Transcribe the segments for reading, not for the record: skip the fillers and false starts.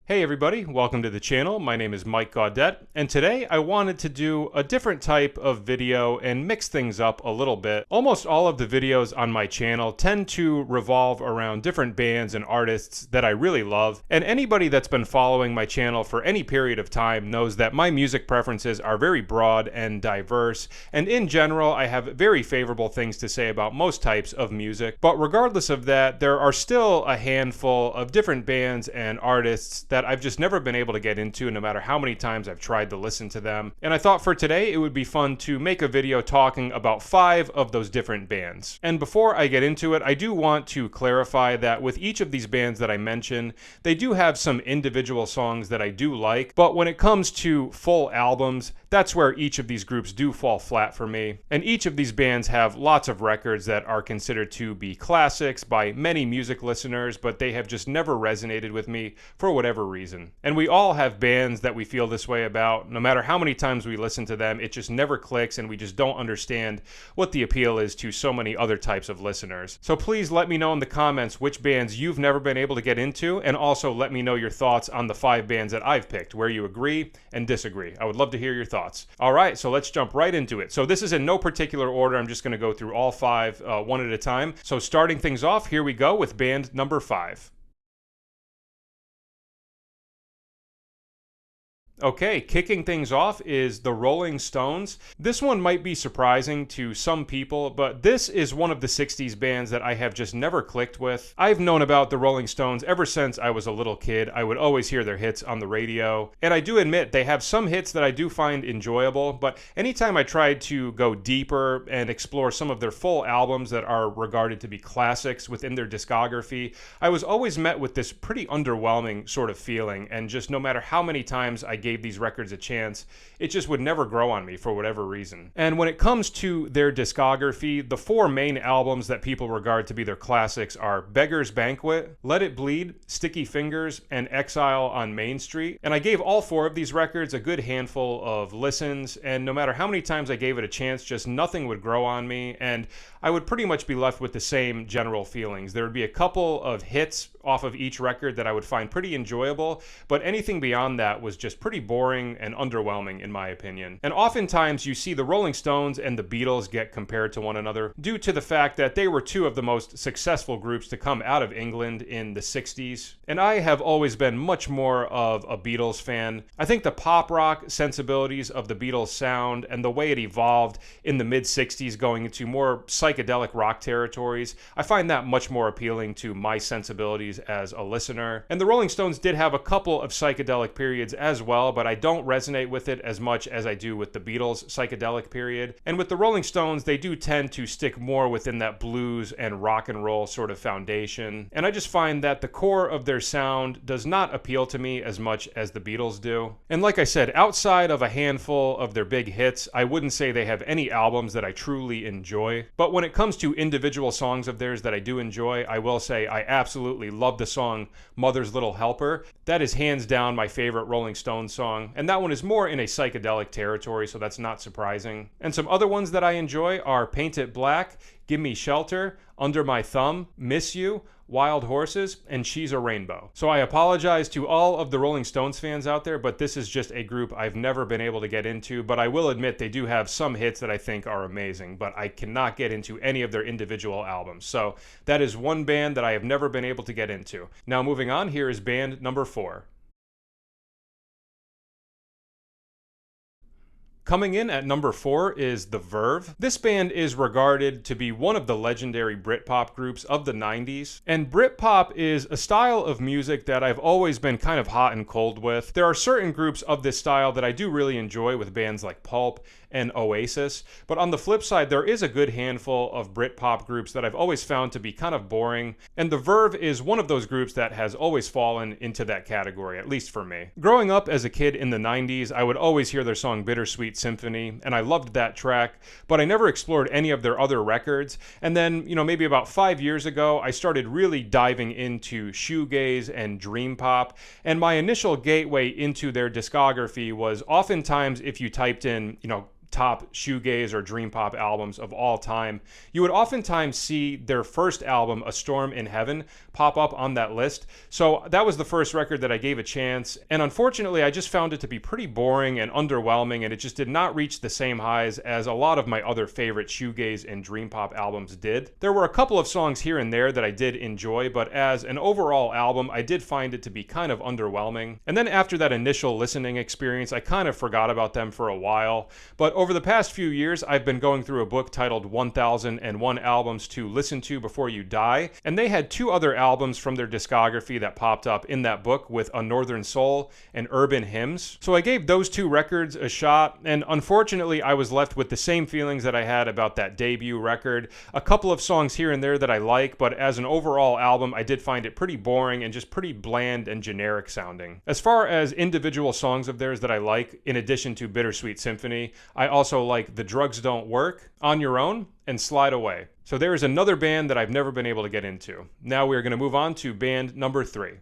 Hey everybody, welcome to the channel. My name is Mike Gaudette, and today I wanted to do a different type of video and mix things up a little bit. Almost all of the videos on my channel tend to revolve around different bands and artists that I really love, and anybody that's been following my channel for any period of time knows that my music preferences are very broad and diverse, and in general I have very favorable things to say about most types of music. But regardless of that, there are still a handful of different bands and artists that I've just never been able to get into no matter how many times I've tried to listen to them. And I thought for today it would be fun to make a video talking about 5 of those different bands. And before I get into it, I do want to clarify that with each of these bands that I mention, they do have some individual songs that I do like, but when it comes to full albums, that's where each of these groups do fall flat for me. And each of these bands have lots of records that are considered to be classics by many music listeners, but they have just never resonated with me for whatever reason. And we all have bands that we feel this way about. No matter how many times we listen to them, it just never clicks and we just don't understand what the appeal is to so many other types of listeners. So please let me know in the comments which bands you've never been able to get into, and also let me know your thoughts on the 5 bands that I've picked, where you agree and disagree. I would love to hear your thoughts. All right, so let's jump right into it. So this is in no particular order. I'm just going to go through all 5 one at a time. So starting things off, here we go with band number 5. Okay, kicking things off is the Rolling Stones. This one might be surprising to some people, but this is one of the 60s bands that I have just never clicked with. I've known about the Rolling Stones ever since I was a little kid. I would always hear their hits on the radio, and I do admit they have some hits that I do find enjoyable, but anytime I tried to go deeper and explore some of their full albums that are regarded to be classics within their discography, I was always met with this pretty underwhelming sort of feeling, and just no matter how many times I gave these records a chance, it just would never grow on me for whatever reason. And when it comes to their discography, the 4 main albums that people regard to be their classics are Beggar's Banquet, Let It Bleed, Sticky Fingers, and Exile on Main Street. And I gave all 4 of these records a good handful of listens, and no matter how many times I gave it a chance, just nothing would grow on me, and I would pretty much be left with the same general feelings. There would be a couple of hits off of each record that I would find pretty enjoyable, but anything beyond that was just pretty boring and underwhelming in my opinion. And oftentimes you see the Rolling Stones and the Beatles get compared to one another due to the fact that they were 2 of the most successful groups to come out of England in the 60s. And I have always been much more of a Beatles fan. I think the pop rock sensibilities of the Beatles sound and the way it evolved in the mid-60s going into more psychedelic rock territories, I find that much more appealing to my sensibilities as a listener. And the Rolling Stones did have a couple of psychedelic periods as well, but I don't resonate with it as much as I do with the Beatles' psychedelic period. And with the Rolling Stones, they do tend to stick more within that blues and rock and roll sort of foundation. And I just find that the core of their sound does not appeal to me as much as the Beatles do. And like I said, outside of a handful of their big hits, I wouldn't say they have any albums that I truly enjoy. But when it comes to individual songs of theirs that I do enjoy, I will say I absolutely love the song Mother's Little Helper. That is hands down my favorite Rolling Stones song, and that one is more in a psychedelic territory, so that's not surprising. And some other ones that I enjoy are Paint It Black, Give Me Shelter, Under My Thumb, Miss You, Wild Horses, and She's a Rainbow. So I apologize to all of the Rolling Stones fans out there, but this is just a group I've never been able to get into, but I will admit they do have some hits that I think are amazing, but I cannot get into any of their individual albums. So that is one band that I have never been able to get into. Now moving on, here is band number 4. Coming in at number 4 is the Verve. This band is regarded to be one of the legendary Britpop groups of the 90s. And Britpop is a style of music that I've always been kind of hot and cold with. There are certain groups of this style that I do really enjoy with bands like Pulp and Oasis, but on the flip side, there is a good handful of Britpop groups that I've always found to be kind of boring, and the Verve is one of those groups that has always fallen into that category, at least for me. Growing up as a kid in the 90s, I would always hear their song Bittersweet Symphony, and I loved that track, but I never explored any of their other records. And then, maybe about 5 years ago, I started really diving into shoegaze and dream pop, and my initial gateway into their discography was oftentimes if you typed in, top shoegaze or dream pop albums of all time, you would oftentimes see their first album, A Storm in Heaven, pop up on that list. So that was the first record that I gave a chance, and unfortunately I just found it to be pretty boring and underwhelming, and it just did not reach the same highs as a lot of my other favorite shoegaze and dream pop albums did. There were a couple of songs here and there that I did enjoy, but as an overall album, I did find it to be kind of underwhelming. And then after that initial listening experience, I kind of forgot about them for a while. But over the past few years, I've been going through a book titled 1001 Albums to Listen to Before You Die, and they had two other albums from their discography that popped up in that book with A Northern Soul and Urban Hymns. So I gave those two records a shot, and unfortunately I was left with the same feelings that I had about that debut record. A couple of songs here and there that I like, but as an overall album, I did find it pretty boring and just pretty bland and generic sounding. As far as individual songs of theirs that I like, in addition to Bittersweet Symphony, I also like The Drugs Don't Work, On Your Own, and Slide Away. So there is another band that I've never been able to get into. Now we are going to move on to band number 3.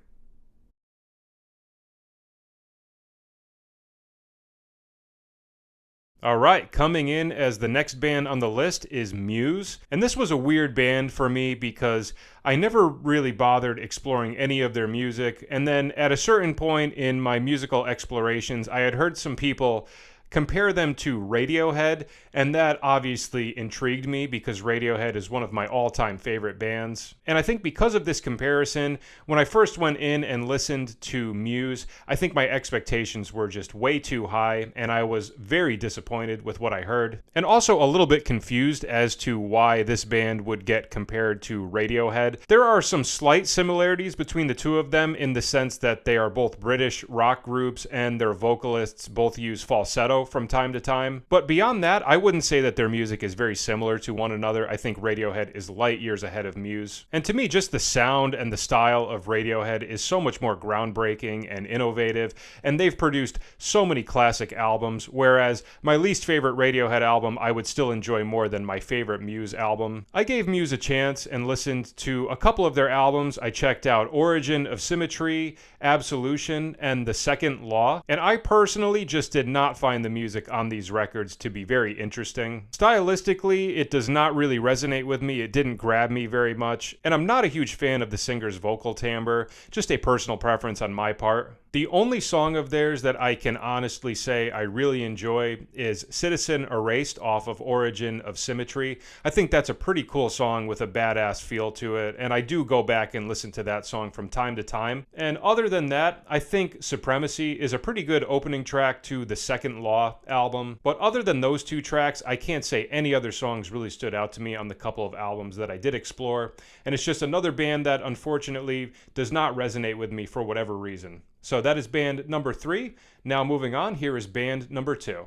All right, coming in as the next band on the list is Muse. And this was a weird band for me because I never really bothered exploring any of their music. And then at a certain point in my musical explorations, I had heard some people compare them to Radiohead, and that obviously intrigued me because Radiohead is one of my all-time favorite bands. And I think because of this comparison, when I first went in and listened to Muse, I think my expectations were just way too high, and I was very disappointed with what I heard. And also a little bit confused as to why this band would get compared to Radiohead. There are some slight similarities between the two of them in the sense that they are both British rock groups and their vocalists both use falsetto from time to time. But beyond that, I wouldn't say that their music is very similar to one another. I think Radiohead is light years ahead of Muse. And to me, just the sound and the style of Radiohead is so much more groundbreaking and innovative, and they've produced so many classic albums, whereas my least favorite Radiohead album I would still enjoy more than my favorite Muse album. I gave Muse a chance and listened to a couple of their albums. I checked out Origin of Symmetry, Absolution, and The Second Law, and I personally just did not find the music on these records to be very interesting. Stylistically, it does not really resonate with me. It didn't grab me very much, and I'm not a huge fan of the singer's vocal timbre, just a personal preference on my part. The only song of theirs that I can honestly say I really enjoy is Citizen Erased off of Origin of Symmetry. I think that's a pretty cool song with a badass feel to it, and I do go back and listen to that song from time to time. And other than that, I think Supremacy is a pretty good opening track to the Second Law album. But other than those two tracks, I can't say any other songs really stood out to me on the couple of albums that I did explore. And it's just another band that unfortunately does not resonate with me for whatever reason. So that is band number 3. Now moving on, here is band number 2.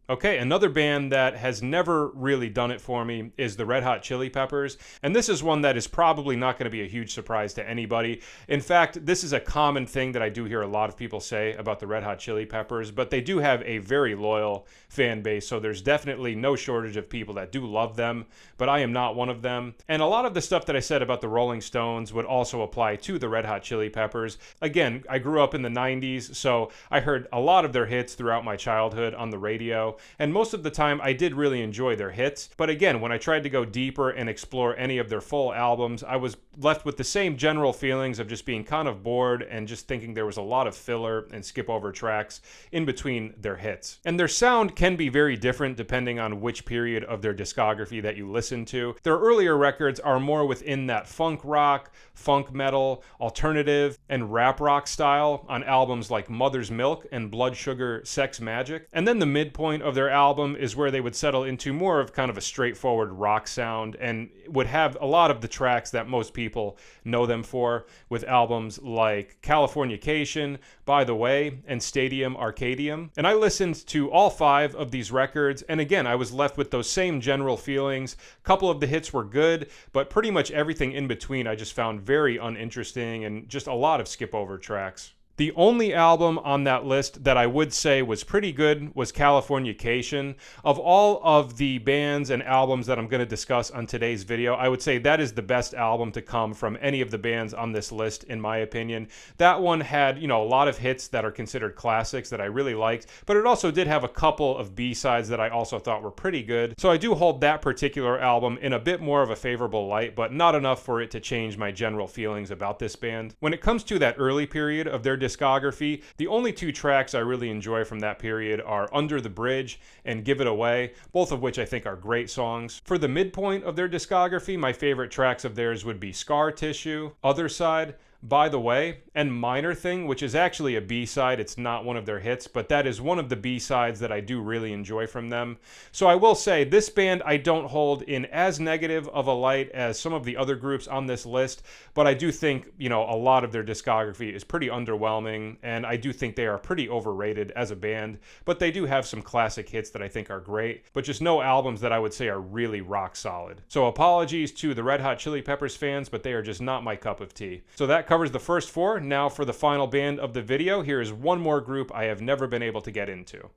Okay, another band that has never really done it for me is the Red Hot Chili Peppers, and this is one that is probably not going to be a huge surprise to anybody. In fact, this is a common thing that I do hear a lot of people say about the Red Hot Chili Peppers, but they do have a very loyal fan base, so there's definitely no shortage of people that do love them, but I am not one of them. And a lot of the stuff that I said about the Rolling Stones would also apply to the Red Hot Chili Peppers. Again, I grew up in the 90s, so I heard a lot of their hits throughout my childhood on the radio, and most of the time I did really enjoy their hits. But again, when I tried to go deeper and explore any of their full albums, I was left with the same general feelings of just being kind of bored and just thinking there was a lot of filler and skip over tracks in between their hits. And their sound can be very different depending on which period of their discography that you listen to. Their earlier records are more within that funk rock, funk metal, alternative, and rap rock style on albums like Mother's Milk and Blood Sugar Sex Magic. And then the midpoint of their album is where they would settle into more of kind of a straightforward rock sound and would have a lot of the tracks that most people know them for, with albums like Californication, By the Way, and Stadium Arcadium. And I listened to all 5 of these records, and again, I was left with those same general feelings. A couple of the hits were good, but pretty much everything in between I just found very uninteresting and just a lot of skip over tracks. The only album on that list that I would say was pretty good was Californication. Of all of the bands and albums that I'm going to discuss on today's video, I would say that is the best album to come from any of the bands on this list, in my opinion. That one had, a lot of hits that are considered classics that I really liked, but it also did have a couple of B-sides that I also thought were pretty good. So I do hold that particular album in a bit more of a favorable light, but not enough for it to change my general feelings about this band. When it comes to that early period of their discography, the only two tracks I really enjoy from that period are Under the Bridge and Give It Away, both of which I think are great songs. For the midpoint of their discography, my favorite tracks of theirs would be Scar Tissue, Other Side, By the Way, and Minor Thing, which is actually a B-side. It's not one of their hits, but that is one of the B-sides that I do really enjoy from them. So I will say, this band I don't hold in as negative of a light as some of the other groups on this list, but I do think, a lot of their discography is pretty underwhelming, and I do think they are pretty overrated as a band, but they do have some classic hits that I think are great, but just no albums that I would say are really rock solid. So apologies to the Red Hot Chili Peppers fans, but they are just not my cup of tea. So that covers the first four. Now for the final band of the video, here is one more group I have never been able to get into.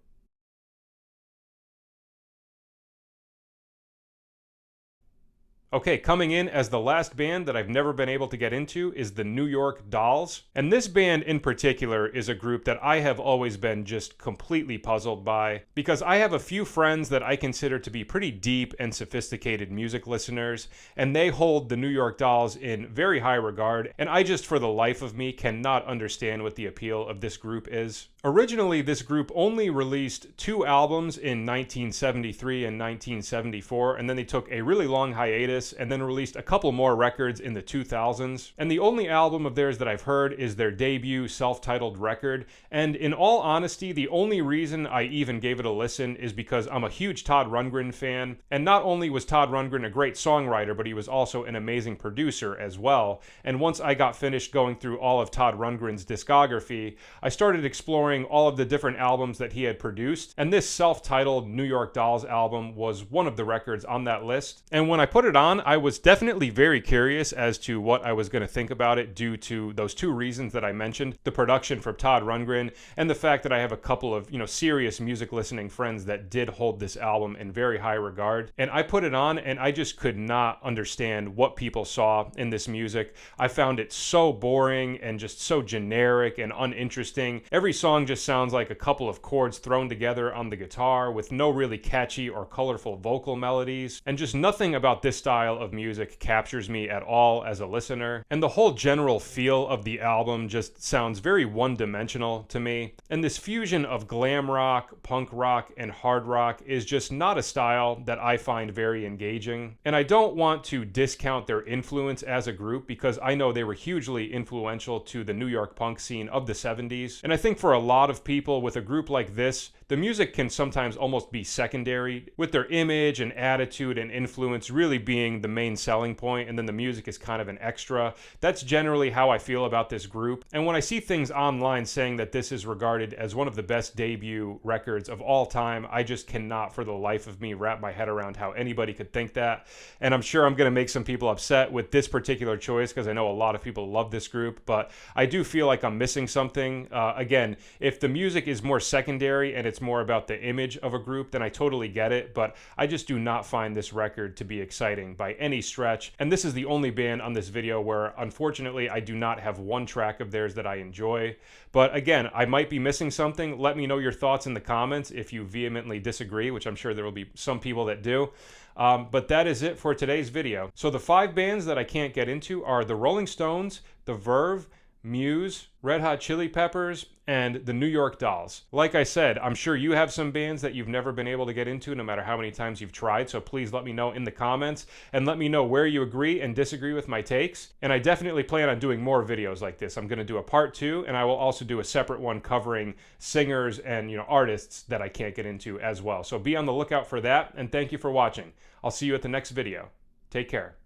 Okay, coming in as the last band that I've never been able to get into is the New York Dolls. And this band in particular is a group that I have always been just completely puzzled by, because I have a few friends that I consider to be pretty deep and sophisticated music listeners, and they hold the New York Dolls in very high regard, and I just for the life of me cannot understand what the appeal of this group is. Originally, this group only released 2 albums in 1973 and 1974, and then they took a really long hiatus and then released a couple more records in the 2000s. And the only album of theirs that I've heard is their debut self-titled record. And in all honesty, the only reason I even gave it a listen is because I'm a huge Todd Rundgren fan. And not only was Todd Rundgren a great songwriter, but he was also an amazing producer as well. And once I got finished going through all of Todd Rundgren's discography, I started exploring all of the different albums that he had produced, and this self-titled New York Dolls album was one of the records on that list. And when I put it on, I was definitely very curious as to what I was going to think about it due to those 2 reasons that I mentioned, the production from Todd Rundgren and the fact that I have a couple of, serious music listening friends that did hold this album in very high regard. And I put it on and I just could not understand what people saw in this music. I found it so boring and just so generic and uninteresting. Every song just sounds like a couple of chords thrown together on the guitar with no really catchy or colorful vocal melodies, and just nothing about this style of music captures me at all as a listener. And the whole general feel of the album just sounds very one-dimensional to me. And this fusion of glam rock, punk rock, and hard rock is just not a style that I find very engaging. And I don't want to discount their influence as a group, because I know they were hugely influential to the New York punk scene of the 70s. And I think for a lot of people with a group like this, the music can sometimes almost be secondary, with their image and attitude and influence really being the main selling point, and then the music is kind of an extra. That's generally how I feel about this group. And when I see things online saying that this is regarded as one of the best debut records of all time, I just cannot for the life of me wrap my head around how anybody could think that. And I'm sure I'm going to make some people upset with this particular choice, because I know a lot of people love this group, but I do feel like I'm missing something. Again, if the music is more secondary and it's more about the image of a group, then I totally get it, but I just do not find this record to be exciting by any stretch. And this is the only band on this video where, unfortunately, I do not have one track of theirs that I enjoy. But again, I might be missing something. Let me know your thoughts in the comments if you vehemently disagree, which I'm sure there will be some people that do. But that is it for today's video. So the 5 bands that I can't get into are the Rolling Stones, the Verve, Muse, Red Hot Chili Peppers, and the New York Dolls. Like I said, I'm sure you have some bands that you've never been able to get into, no matter how many times you've tried, so please let me know in the comments, and let me know where you agree and disagree with my takes. And I definitely plan on doing more videos like this. I'm going to do a part 2, and I will also do a separate one covering singers and artists that I can't get into as well. So be on the lookout for that, and thank you for watching. I'll see you at the next video. Take care.